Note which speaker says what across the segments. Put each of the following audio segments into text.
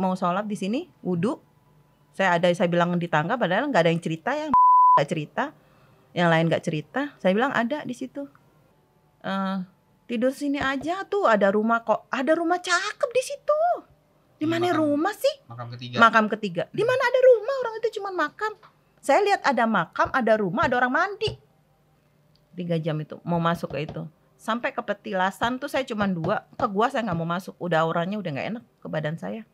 Speaker 1: mau sholat di sini, wudhu. Saya bilang di tangga, padahal nggak ada yang cerita, yang nggak cerita, yang lain nggak cerita. Saya bilang ada di situ. Tidur sini aja tuh, ada rumah kok, ada rumah cakep di situ. Di mana rumah sih? Makam ketiga. Di mana ada rumah, orang itu cuma makam. Saya lihat ada makam, ada rumah, ada orang mandi. 3 jam itu mau masuk ke itu. Sampai ke petilasan tuh saya cuma 2. Ke gua saya nggak mau masuk. Udah auranya udah nggak enak ke badan saya.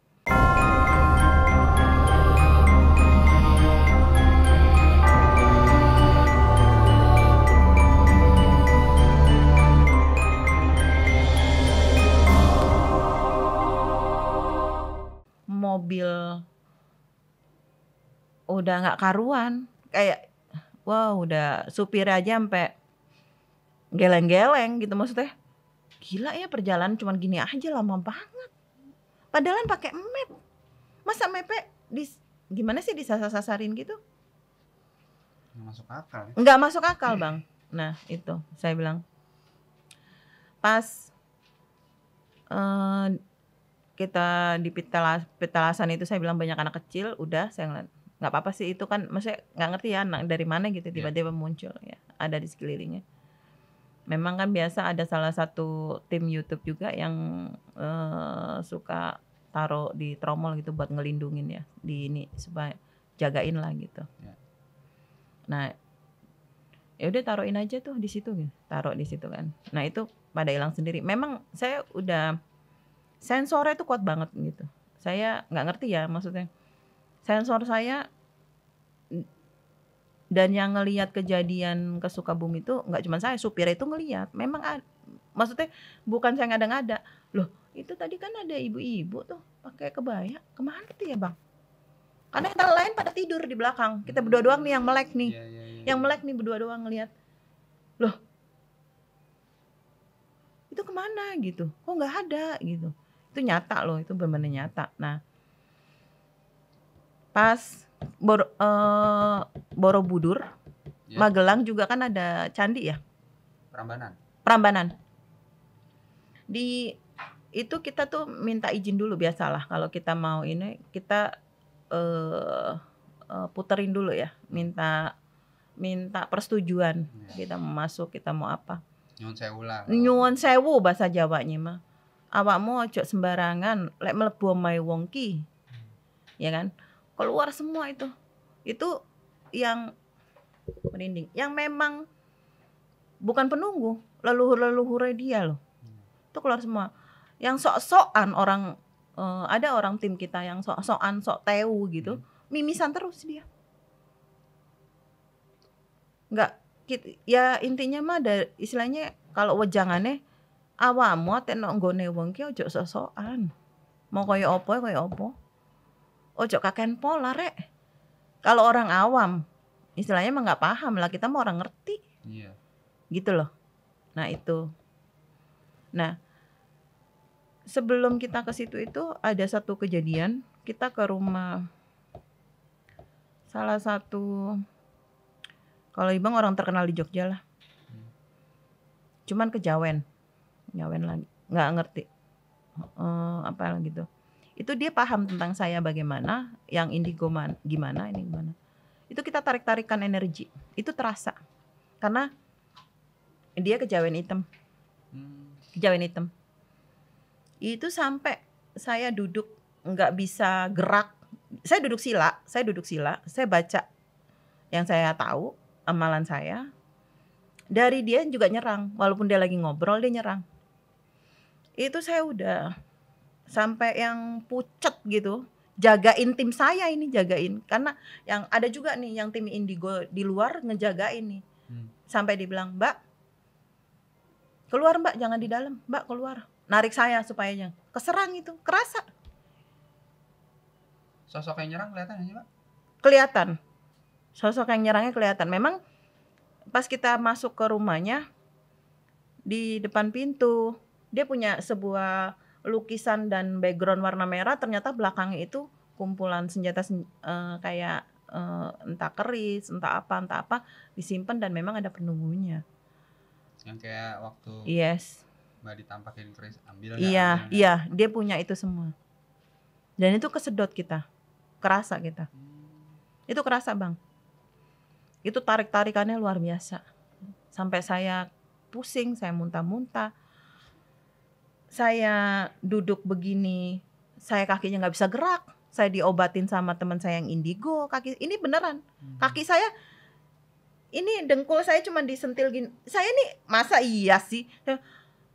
Speaker 1: Mobil udah nggak karuan. Kayak wah udah supir aja sampai geleng-geleng gitu, maksudnya gila ya perjalanan cuman gini aja lama banget. Padahal pakai map. Masa mapnya gimana sih disasar-sasarin gitu?
Speaker 2: Nggak masuk akal.
Speaker 1: Nggak masuk akal bang. Nah itu saya bilang pas kita di petalasan itu saya bilang banyak anak kecil. Udah saya ngeliat nggak apa-apa sih itu kan, maksudnya nggak ngerti ya anak dari mana gitu tiba-tiba muncul ya ada di sekelilingnya. Memang kan biasa ada salah satu tim YouTube juga yang suka taruh di tromol gitu buat ngelindungin ya di ini supaya jagain lah gitu. Ya. Nah, ya udah taruhin aja tuh di situ gitu. Taruh di situ kan. Nah, itu pada hilang sendiri. Memang saya udah sensornya itu kuat banget gitu. Saya nggak ngerti ya maksudnya. Sensor saya dan yang ngelihat kejadian ke Sukabumi itu nggak cuma saya, supir itu ngelihat. Memang maksudnya bukan saya ngada-ngada. Loh, itu tadi kan ada ibu-ibu tuh pakai kebaya. Kemana tuh ya, Bang? Karena yang lain pada tidur di belakang. Kita berdua doang nih yang melek nih. Yang melek nih berdua doang ngelihat. Loh, itu kemana gitu? Kok nggak ada gitu? Itu nyata loh, itu benar-benar nyata. Nah, pas Borobudur, Magelang juga kan ada candi ya? Prambanan. Di itu kita tuh minta izin dulu biasalah kalau kita mau ini kita puterin dulu ya, minta persetujuan kita mau masuk, kita mau apa. Nyuwun sewu bahasa Jawanya mah. Awakmu ojo sembarangan lek mlebu omahe wong ki. Ya kan? Keluar semua itu. Itu yang merinding. Yang memang bukan penunggu, leluhur-leluhurnya dia loh. Itu keluar semua. Yang sok-sokan orang ada orang tim kita yang sok-sokan, sok tewu gitu. Mimisan terus dia. Enggak, ya intinya mah ada istilahnya kalau wejangannya awakmu ate nek nggone wong ki ojo sok-sokan. Mau kaya apa. Ojo kaken pola rek. Kalau orang awam istilahnya mah nggak paham lah, kita mau orang ngerti. Iya. Gitu loh. Nah itu. Nah sebelum kita ke situ itu ada satu kejadian, kita ke rumah salah satu, kalau Ibang orang terkenal di Jogja lah. Cuman kejawen lagi, nggak ngerti apa gitu. Itu dia paham tentang saya bagaimana, yang indigo gimana, ini gimana. Itu kita tarik-tarikan energi, itu terasa. Karena dia kejawen hitam. Itu sampai saya duduk nggak bisa gerak. Saya duduk sila, saya baca yang saya tahu, amalan saya. Dari dia juga nyerang, walaupun dia lagi ngobrol dia nyerang. Itu saya udah sampai yang pucet gitu, jagain tim saya ini, jagain. Karena yang ada juga nih yang tim indigo di luar ngejagain nih. Sampai dibilang, "Mbak, keluar Mbak, jangan di dalam. Mbak, keluar." Narik saya supaya keserang itu, kerasa.
Speaker 2: Sosok yang nyerang kelihatan nggak sih, Pak?
Speaker 1: Kelihatan. Sosok yang nyerangnya kelihatan. Memang pas kita masuk ke rumahnya, di depan pintu, dia punya sebuah lukisan dan background warna merah, ternyata belakangnya itu kumpulan senjata kayak entah keris, entah apa disimpan dan memang ada penunggunya.
Speaker 2: Yang kayak waktu Mbak ditampakin keris, ambil.
Speaker 1: Iya, dia punya itu semua. Dan itu kesedot kita, kerasa kita. Itu kerasa bang. Itu tarik-tarikannya luar biasa. Sampai saya pusing, saya muntah-muntah. Saya duduk begini, saya kakinya nggak bisa gerak. Saya diobatin sama teman saya yang indigo. Kaki ini beneran. Kaki saya, ini dengkul saya cuma disentil gini. Saya nih masa iya sih,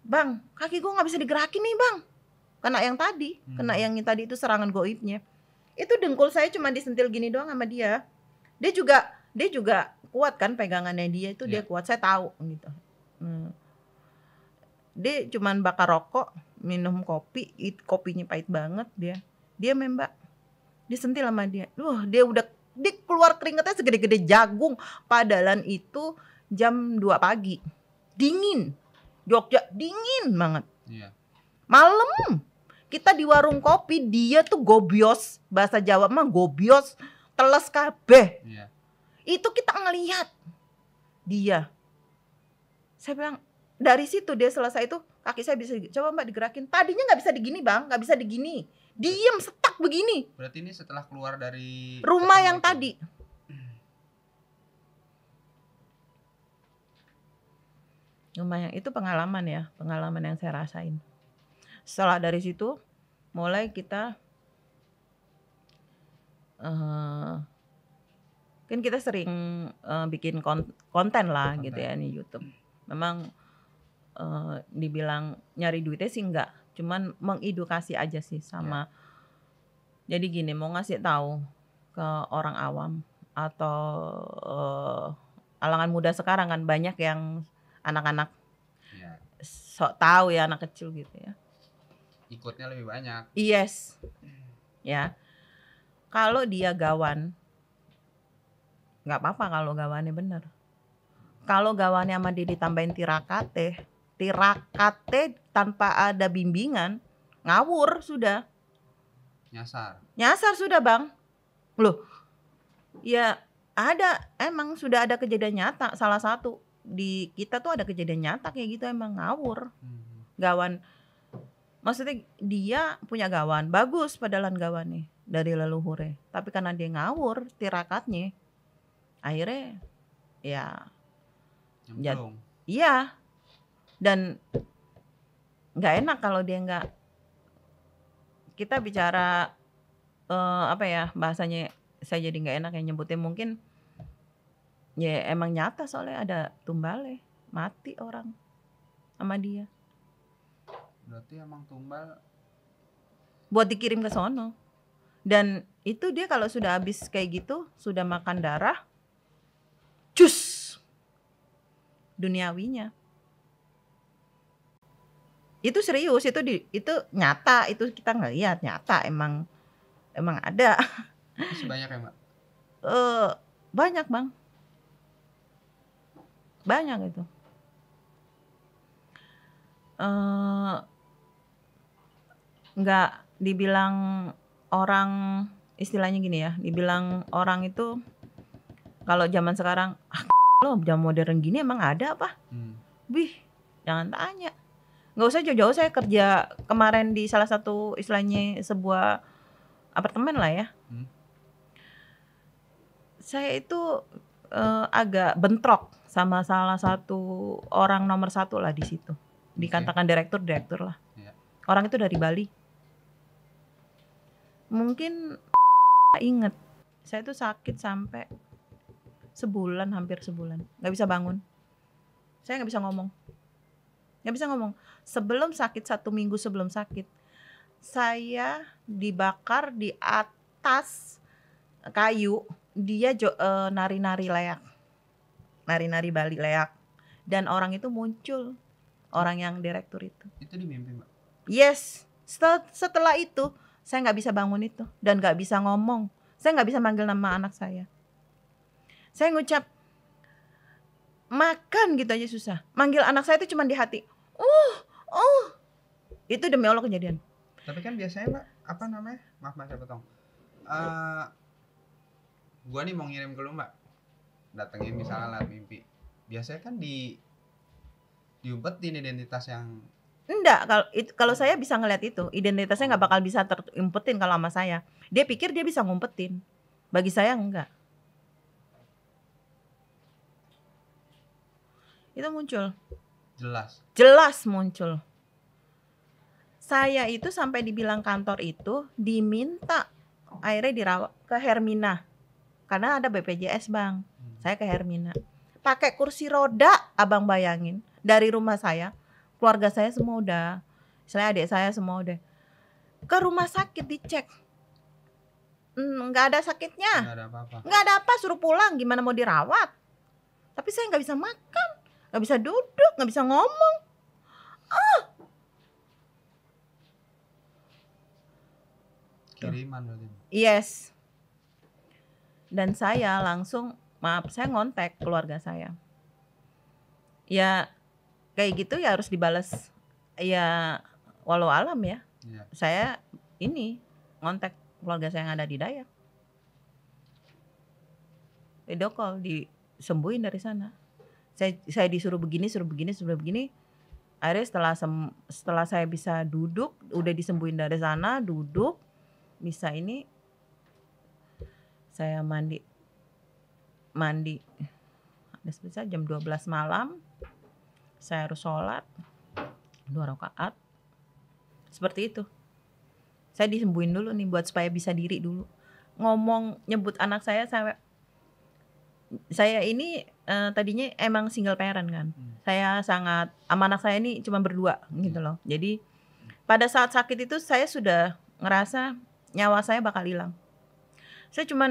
Speaker 1: bang, kaki gue nggak bisa digerakin nih bang. Kena yang tadi, kena yang tadi itu serangan goibnya. Itu dengkul saya cuma disentil gini doang sama dia. Dia juga kuat kan pegangannya dia itu, dia kuat, saya tahu gitu. Dia cuman bakar rokok, minum kopi, kopinya pahit banget dia mbak, disentil sama dia. Dia keluar keringetnya segede-gede jagung. Padahal itu jam 2 pagi, dingin, Jogja dingin banget. Malam kita di warung kopi, dia tuh gobios, bahasa Jawa mah gobios, teles kabeh. Itu kita ngelihat dia. Saya bilang, dari situ dia selesai itu kaki saya bisa, coba mbak digerakin. Tadinya nggak bisa digini bang, nggak bisa digini, diem setak begini.
Speaker 2: Berarti ini setelah keluar dari
Speaker 1: rumah yang itu tadi. Lumayan, itu pengalaman yang saya rasain. Setelah dari situ mulai kita kan kita sering bikin konten lah gitu ya di YouTube. Memang dibilang nyari duitnya sih enggak, cuman mengedukasi aja sih sama. Jadi gini, mau ngasih tahu ke orang awam atau alangan muda sekarang kan banyak yang anak-anak sok tahu ya, anak kecil gitu ya.
Speaker 2: Ikutnya lebih banyak.
Speaker 1: Yes. Ya. Kalau dia gawan, nggak apa-apa kalau gawannya bener. Kalau gawannya sama dia ditambahin tirakate tanpa ada bimbingan, ngawur sudah. Nyasar sudah bang. Loh, ya ada, emang sudah ada kejadian nyata. Salah satu di kita tuh ada kejadian nyata kayak gitu, emang ngawur. Gawan, maksudnya dia punya gawan bagus, padahal gawannya dari leluhurnya, tapi karena dia ngawur tirakatnya, akhirnya ya iya, dan nggak enak kalau dia nggak, kita bicara apa ya bahasanya, saya jadi nggak enak yang nyebutnya, mungkin ya emang nyata soalnya ada tumbalnya, mati orang sama dia.
Speaker 2: Berarti emang tumbal
Speaker 1: buat dikirim ke sono. Dan itu dia kalau sudah habis kayak gitu, sudah makan darah, cus duniawinya. Itu serius, itu nyata, itu kita ngelihat nyata, emang ada.
Speaker 2: Sebanyak ya mbak?
Speaker 1: Banyak bang, banyak itu. Nggak dibilang orang, istilahnya gini ya, dibilang orang itu kalau zaman sekarang, lo zaman modern gini emang ada apa? Wih, jangan tanya. Nggak usah jauh-jauh, saya kerja kemarin di salah satu istilahnya sebuah apartemen lah ya. Saya itu agak bentrok sama salah satu orang nomor 1 lah di situ. Dikatakan direktur lah. Orang itu dari Bali. Mungkin inget, saya tuh sakit sampai sebulan, hampir sebulan, nggak bisa bangun. Saya nggak bisa ngomong. Sebelum sakit, 1 minggu sebelum sakit, saya dibakar di atas kayu. Dia nari-nari leak, nari-nari Bali leak, dan orang itu muncul, orang yang direktur itu.
Speaker 2: Itu di mimpi mbak?
Speaker 1: Yes. Setelah itu saya nggak bisa bangun itu dan nggak bisa ngomong. Saya nggak bisa manggil nama anak saya. Saya ngucap makan gitu aja susah. Manggil anak saya itu cuma di hati. Itu demi Allah kejadian.
Speaker 2: Tapi kan biasanya mbak, apa namanya? Maaf mbak, saya potong. Gua nih mau ngirim ke lu mbak, datengin misalnya lah mimpi. Biasanya kan diumpetin identitas yang
Speaker 1: Enggak, kalau saya bisa ngeliat itu, identitasnya nggak bakal bisa terumpetin kalau sama saya. Dia pikir dia bisa ngumpetin. Bagi saya enggak. Itu muncul. Jelas muncul. Saya itu sampai dibilang kantor itu diminta akhirnya dirawat ke Hermina. Karena ada BPJS, Bang. Saya ke Hermina. Pakai kursi roda, Abang bayangin. Dari rumah saya, keluarga saya semua udah, istilahnya adik saya semua udah ke rumah sakit dicek. Nggak ada sakitnya. Nggak ada apa, suruh pulang. Gimana mau dirawat? Tapi saya nggak bisa makan, nggak bisa duduk, nggak bisa ngomong.
Speaker 2: Kiriman berarti.
Speaker 1: Yes. Dan saya langsung, maaf, saya ngontek keluarga saya. Ya kayak gitu ya harus dibalas. Ya walau alam ya. Saya ini ngontek keluarga saya yang ada di Dayak. Video call, disembuhin dari sana. Saya disuruh begini. Akhirnya setelah saya bisa duduk, udah disembuhin dari sana, duduk, bisa ini, saya mandi ada sebesar jam 12 malam, saya harus sholat 2 rakaat seperti itu. Saya disembuhin dulu nih buat supaya bisa diri dulu. Ngomong nyebut anak saya ini tadinya emang single parent kan. Saya sangat sama anak saya ini cuma berdua gitu loh. Jadi pada saat sakit itu saya sudah ngerasa nyawa saya bakal hilang. Saya cuma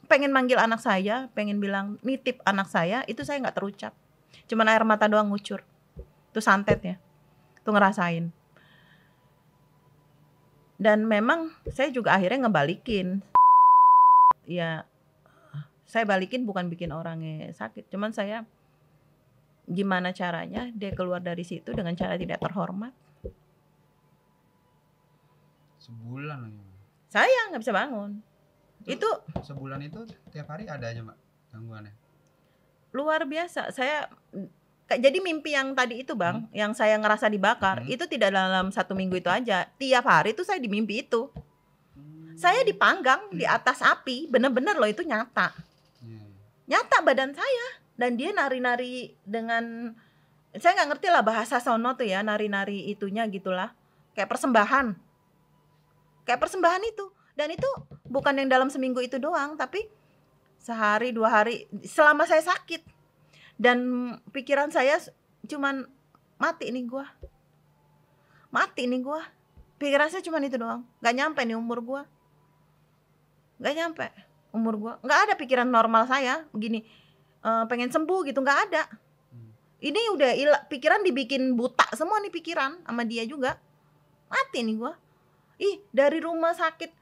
Speaker 1: pengen manggil anak saya, pengen bilang nitip anak saya, itu saya nggak terucap. Cuman air mata doang ngucur. Itu santet ya. Itu ngerasain. Dan memang saya juga akhirnya ngebalikin. Ya, saya balikin bukan bikin orangnya sakit. Cuman saya gimana caranya dia keluar dari situ dengan cara tidak terhormat.
Speaker 2: Sebulan lagi.
Speaker 1: Saya nggak bisa bangun. Itu
Speaker 2: sebulan itu tiap hari ada aja Mbak gangguannya.
Speaker 1: Luar biasa. Saya jadi mimpi yang tadi itu Bang, yang saya ngerasa dibakar, itu tidak dalam 1 minggu itu aja. Tiap hari itu saya di mimpi itu. Saya dipanggang di atas api, bener-bener loh, itu nyata. Nyata badan saya. Dan dia nari-nari dengan, saya nggak ngerti lah bahasa sono tuh ya, nari-nari itunya gitulah. Kayak persembahan itu. Dan itu bukan yang dalam seminggu itu doang, tapi sehari 2 hari selama saya sakit. Dan pikiran saya cuman mati nih gua. Pikiran saya cuman itu doang. Gak nyampe nih umur gua. Gak ada pikiran normal saya begini, pengen sembuh gitu, gak ada. Ini udah pikiran dibikin buta semua nih pikiran sama dia juga. Mati nih gua. Dari rumah sakit,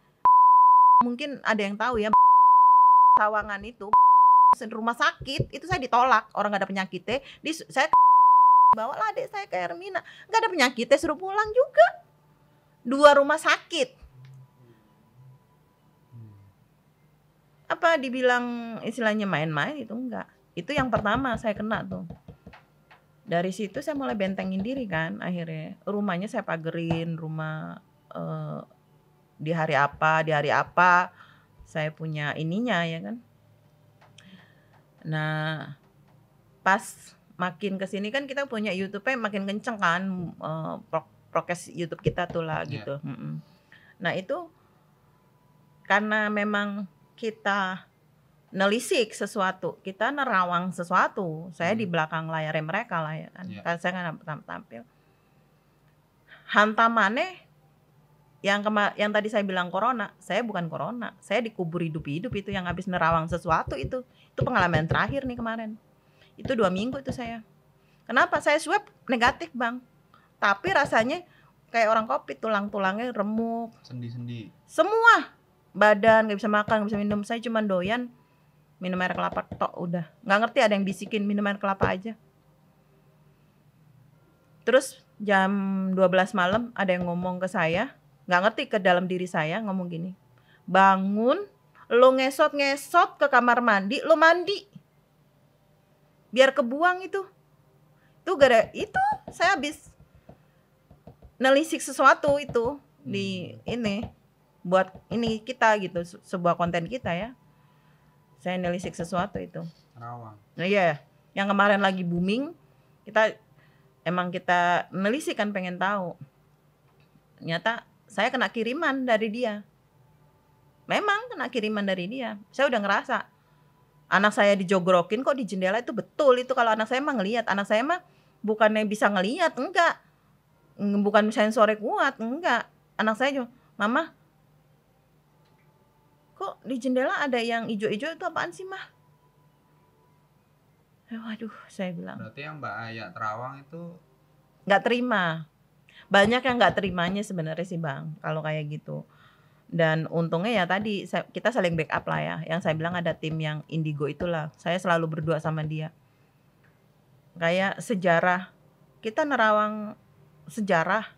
Speaker 1: mungkin ada yang tahu ya, Sawangan itu rumah sakit itu saya ditolak, orang gak ada penyakitnya. Saya bawalah adik saya ke Hermina, gak ada penyakitnya, suruh pulang juga. 2 rumah sakit. Apa dibilang istilahnya main-main, itu enggak. Itu yang pertama saya kena tuh. Dari situ saya mulai bentengin diri kan. Akhirnya rumahnya saya pagerin, rumah di hari apa saya punya ininya ya kan. Nah pas makin kesini kan kita punya YouTube-nya makin kenceng kan, prokes YouTube kita tuh lah gitu. Nah itu karena memang kita nelisik sesuatu, kita nerawang sesuatu. Saya di belakang layarnya mereka lah ya kan. Kan saya nggak tampil. Hantamannya yang tadi saya bilang corona, saya bukan corona, saya dikubur hidup-hidup itu yang habis nerawang sesuatu itu pengalaman terakhir nih kemarin. Itu 2 minggu itu saya. Kenapa? Saya swab negatif Bang, tapi rasanya kayak orang COVID, tulang-tulangnya remuk, sendi-sendi, semua badan nggak bisa makan, nggak bisa minum. Saya cuma doyan minum air kelapa tok udah, nggak ngerti ada yang bisikin minum air kelapa aja. Terus jam 12 malam ada yang ngomong ke saya, nggak ngerti ke dalam diri saya, ngomong gini, bangun, lo ngesot ke kamar mandi, lo mandi biar kebuang itu gara itu saya habis nelisik sesuatu itu di ini buat ini kita gitu, sebuah konten kita ya. Saya nelisik sesuatu itu.
Speaker 2: Rawang.
Speaker 1: Nah iya, yang kemarin lagi booming, kita nelisik kan pengen tahu. Ternyata saya kena kiriman dari dia. Memang kena kiriman dari dia. Saya udah ngerasa anak saya dijogrokin kok di jendela itu betul itu kalau anak saya mah ngelihat. Anak saya mah bukannya bisa ngelihat, enggak. Bukan sensornya kuat, enggak. Anak saya juga, "Mama, kok di jendela ada yang ijo-ijo itu apaan sih, Mah?" Waduh, saya bilang.
Speaker 2: Berarti yang Mbak Aya terawang itu
Speaker 1: nggak terima. Banyak yang nggak terimanya sebenarnya sih Bang, kalau kayak gitu. Dan untungnya ya tadi kita saling backup lah ya. Yang saya bilang ada tim yang indigo itulah. Saya selalu berdua sama dia. Kayak sejarah. Kita nerawang sejarah.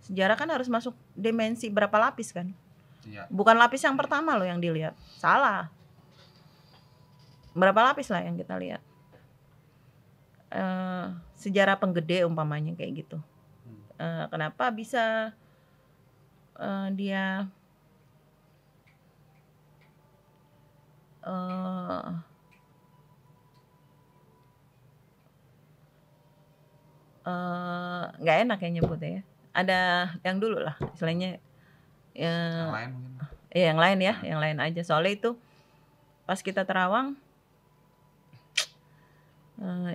Speaker 1: Sejarah kan harus masuk dimensi berapa lapis kan?
Speaker 2: Iya.
Speaker 1: Bukan lapis yang pertama loh yang dilihat. Salah. Berapa lapis lah yang kita lihat. Sejarah penggede umpamanya kayak gitu. Kenapa bisa dia nggak enak ya nyebutnya ya. Ada yang dulu lah istilahnya
Speaker 2: yang lain mungkin.
Speaker 1: Yang lain ya, yang lain aja. Soalnya itu pas kita terawang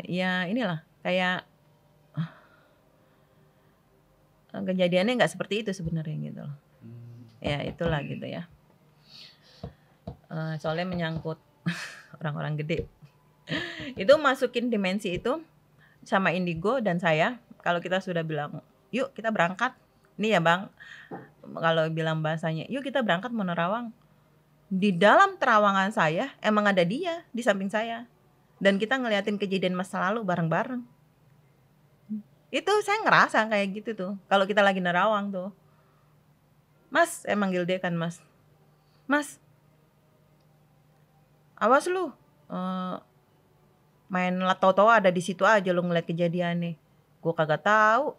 Speaker 1: ya inilah kayak kejadiannya nggak seperti itu sebenarnya gitu loh. Ya itulah gitu ya. Soalnya menyangkut orang-orang gede. Itu masukin dimensi itu sama indigo dan saya. Kalau kita sudah bilang, yuk kita berangkat. Nih ya Bang, kalau bilang bahasanya, yuk kita berangkat mau nerawang. Di dalam terawangan saya emang ada dia di samping saya. Dan kita ngeliatin kejadian masa lalu bareng-bareng. Itu saya ngerasa kayak gitu tuh. Kalau kita lagi nerawang tuh. Mas, manggil dia kan Mas. Mas, awas lu. Main tahu-tahu ada di situ aja lu ngeliat kejadian nih. Gue kagak tahu.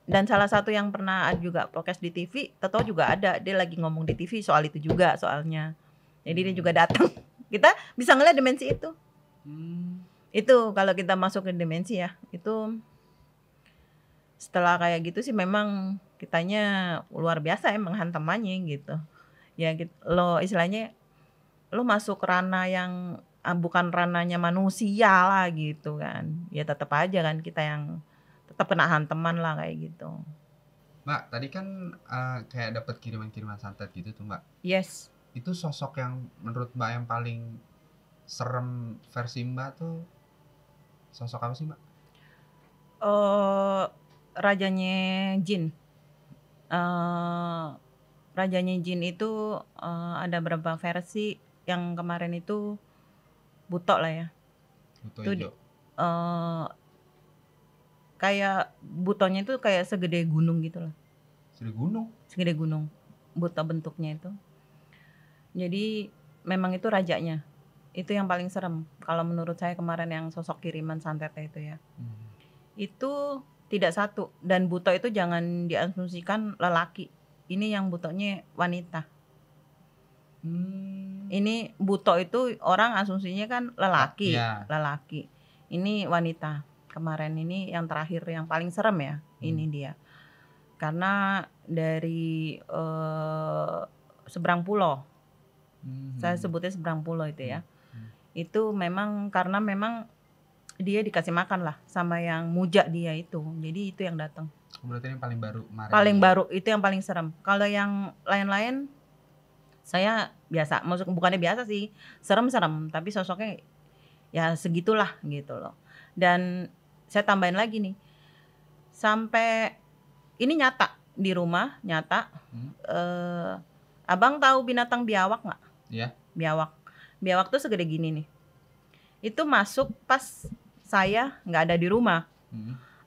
Speaker 1: Dan salah satu yang pernah juga podcast di TV, tahu juga ada. Dia lagi ngomong di TV soal itu juga soalnya. Jadi dia juga datang. Kita bisa ngeliat dimensi itu. Itu kalau kita masuk ke dimensi ya, itu setelah kayak gitu sih memang kitanya luar biasa emang hantamannya gitu. Ya gitu, lo istilahnya lo masuk ranah yang bukan ranahnya manusia lah gitu kan. Ya tetap aja kan kita yang tetap kena hantaman lah kayak gitu.
Speaker 2: Mbak, tadi kan kayak dapat kiriman-kiriman santet gitu tuh Mbak.
Speaker 1: Yes.
Speaker 2: Itu sosok yang menurut Mbak yang paling serem versi Mbak tuh sosok apa sih Mbak?
Speaker 1: Rajanya jin. Rajanya jin itu ada beberapa versi. Yang kemarin itu Buto lah ya.
Speaker 2: Buto
Speaker 1: itu
Speaker 2: hijau.
Speaker 1: Kayak butonya itu kayak segede gunung gitu loh. Segede gunung. Buto bentuknya itu. Jadi memang itu rajanya. Itu yang paling serem. Kalau menurut saya kemarin yang sosok kiriman santetnya itu ya. Itu tidak satu. Dan buto itu jangan diasumsikan lelaki. Ini yang butonya wanita. Ini buto itu orang asumsinya kan lelaki. Lelaki. Ini wanita. Kemarin ini yang terakhir yang paling serem ya. Ini dia. Karena dari seberang pulau. Saya sebutnya seberang pulau itu ya. Itu memang karena memang dia dikasih makan lah sama yang muja dia itu. Jadi itu yang datang.
Speaker 2: Berarti yang paling baru kemarin.
Speaker 1: Paling baru itu yang paling serem. Kalau yang lain-lain saya biasa, maksud bukannya biasa sih, serem-serem, tapi sosoknya ya segitulah gitu loh. Dan saya tambahin lagi nih, sampai ini nyata di rumah, nyata. Abang tahu binatang biawak nggak?
Speaker 2: Iya.
Speaker 1: Biawak tuh segede gini nih. Itu masuk pas saya nggak ada di rumah.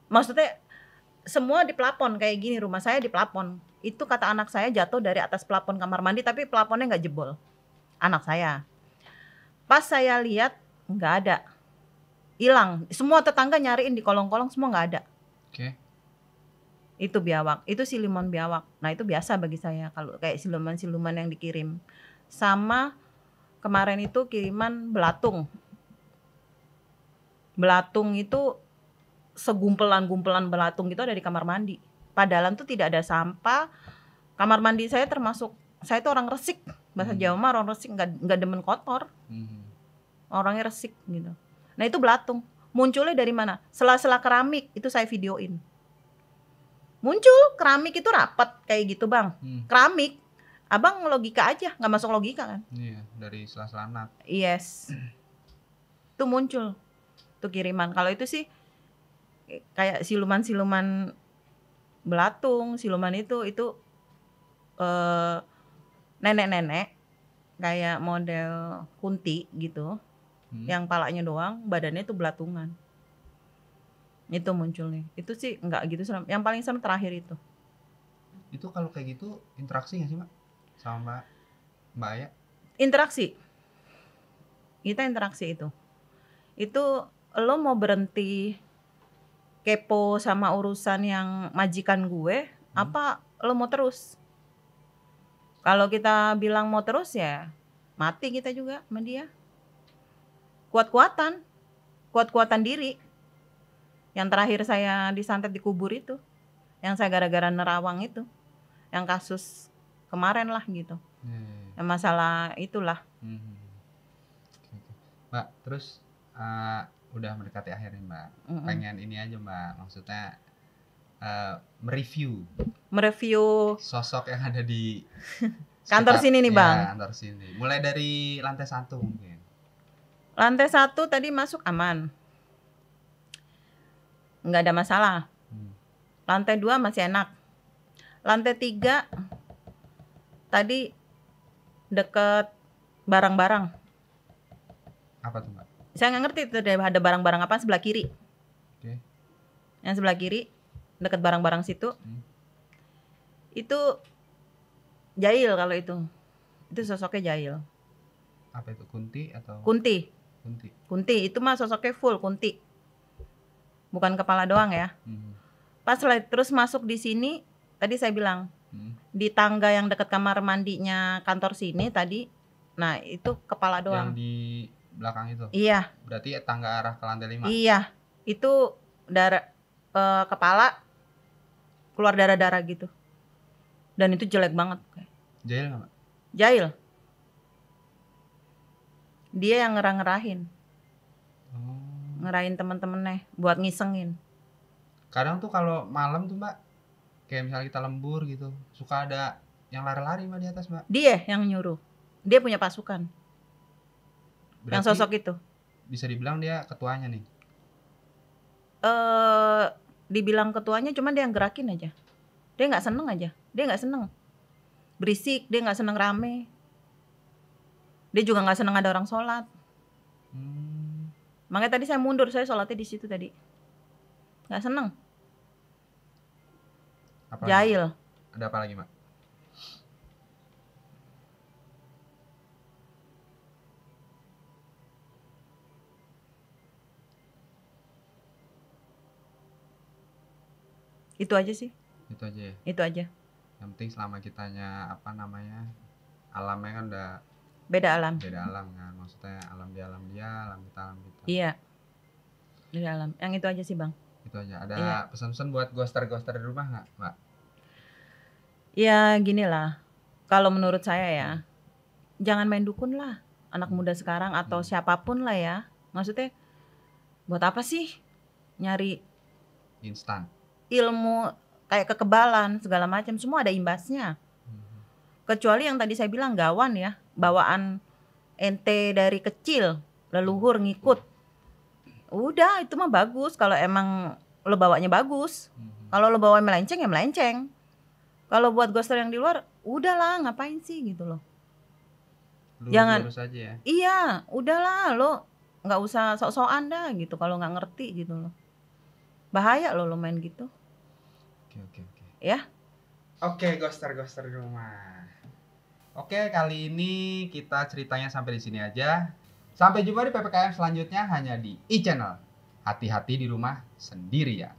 Speaker 1: Maksudnya semua di plafon kayak gini, rumah saya di plafon. Itu kata anak saya jatuh dari atas plafon kamar mandi, tapi plafonnya nggak jebol. Anak saya. Pas saya lihat nggak ada, hilang. Semua tetangga nyariin di kolong-kolong semua nggak ada.
Speaker 2: Oke.
Speaker 1: Itu biawak, itu siluman biawak. Nah itu biasa bagi saya kalau kayak siluman-siluman yang dikirim. Sama kemarin itu kiriman belatung. Belatung itu segumpelan-gumpelan belatung itu ada di kamar mandi. Padahal tuh tidak ada sampah. Kamar mandi saya termasuk, saya itu orang resik. Bahasa Jawa mah orang resik, nggak demen kotor. Orangnya resik gitu. Nah itu belatung. Munculnya dari mana? Sela-sela keramik, itu saya videoin. Muncul keramik itu rapat kayak gitu bang. Keramik, abang logika aja, nggak masuk logika kan?
Speaker 2: Iya, dari sela-sela nat.
Speaker 1: Yes, itu muncul, tuh kiriman. Kalau itu sih kayak siluman-siluman belatung, siluman itu nenek-nenek kayak model kunti gitu, yang palanya doang, badannya itu belatungan. Itu munculnya. Itu sih enggak gitu serem. Yang paling serem terakhir itu.
Speaker 2: Itu kalau kayak gitu interaksi nggak sih Mbak sama Mbak Aya?
Speaker 1: Interaksi. Kita interaksi itu. Itu lo mau berhenti kepo sama urusan yang majikan gue, apa lo mau terus? Kalau kita bilang mau terus ya mati kita juga sama dia. Kuat-kuatan diri. Yang terakhir saya disantet di kubur itu, yang saya gara-gara nerawang itu, yang kasus kemarin lah gitu, yang masalah itulah.
Speaker 2: Mbak, terus udah mendekati akhir nih Mbak, pengen ini aja Mbak, maksudnya mereview sosok yang ada di
Speaker 1: kantor sini nih Bang.
Speaker 2: Ya, kantor sini. Mulai dari lantai 1 mungkin.
Speaker 1: Lantai 1 tadi masuk aman. Nggak ada masalah. Lantai 2 masih enak. Lantai 3 tadi deket barang-barang.
Speaker 2: Apa tuh Mbak?
Speaker 1: Saya nggak ngerti itu ada barang-barang apa sebelah kiri. Yang sebelah kiri deket barang-barang situ. Itu jahil kalau itu. Itu sosoknya jahil.
Speaker 2: Apa itu, kunti atau?
Speaker 1: Kunti itu mah sosoknya full kunti. Bukan kepala doang ya. Pas terus masuk di sini, tadi saya bilang di tangga yang dekat kamar mandinya kantor sini tadi, nah itu kepala doang.
Speaker 2: Yang di belakang itu?
Speaker 1: Iya.
Speaker 2: Berarti tangga arah ke lantai 5?
Speaker 1: Iya, itu kepala keluar darah-darah gitu. Dan itu jelek banget.
Speaker 2: Jahil nggak Mbak?
Speaker 1: Jahil. Dia yang ngerahin temen-temennya buat ngisengin.
Speaker 2: Kadang tuh kalau malam tuh Mbak, kayak misalnya kita lembur gitu, suka ada yang lari-lari Mbak di atas Mbak.
Speaker 1: Dia yang nyuruh. Dia punya pasukan. Berarti yang sosok itu.
Speaker 2: Bisa dibilang dia ketuanya nih.
Speaker 1: Dibilang ketuanya, cuman dia yang gerakin aja. Dia nggak seneng aja. Dia nggak seneng berisik, dia nggak seneng rame. Dia juga nggak seneng ada orang sholat. Makanya tadi saya mundur, saya sholatnya di situ tadi. Nggak seneng. Jahil.
Speaker 2: Ada apa lagi Mbak?
Speaker 1: Itu aja sih.
Speaker 2: Itu aja ya?
Speaker 1: Itu aja.
Speaker 2: Yang penting selama kitanya alamnya kan udah
Speaker 1: beda alam
Speaker 2: kan, maksudnya alam dia, alam kita.
Speaker 1: Iya, beda alam. Yang itu aja sih Bang.
Speaker 2: Itu aja. Ada pesan-pesan buat ghoster di rumah nggak Mbak?
Speaker 1: Ya gini lah, kalau menurut saya ya, jangan main dukun lah anak muda sekarang atau siapapun lah ya. Maksudnya buat apa sih nyari
Speaker 2: instan
Speaker 1: ilmu kayak kekebalan segala macam, semua ada imbasnya. Kecuali yang tadi saya bilang gawan ya, bawaan ente dari kecil, leluhur ngikut. Udah itu mah bagus kalau emang lo bawanya bagus. Kalau lo bawa melenceng ya melenceng. Kalau buat ghoster yang di luar, udahlah ngapain sih gitu loh. Jangan
Speaker 2: lurus aja ya.
Speaker 1: Iya, udahlah lo nggak usah sok-sokan dah gitu kalau nggak ngerti gitu loh. Bahaya lo main gitu.
Speaker 2: Oke.
Speaker 1: Ya.
Speaker 2: Oke, ghoster di rumah. Oke, kali ini kita ceritanya sampai di sini aja. Sampai jumpa di PPKM selanjutnya hanya di e-channel. Hati-hati di rumah sendirian.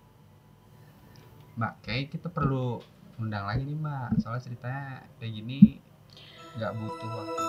Speaker 2: Mbak, kayak kita perlu undang lagi nih Mbak, soalnya ceritanya kayak gini nggak butuh waktu.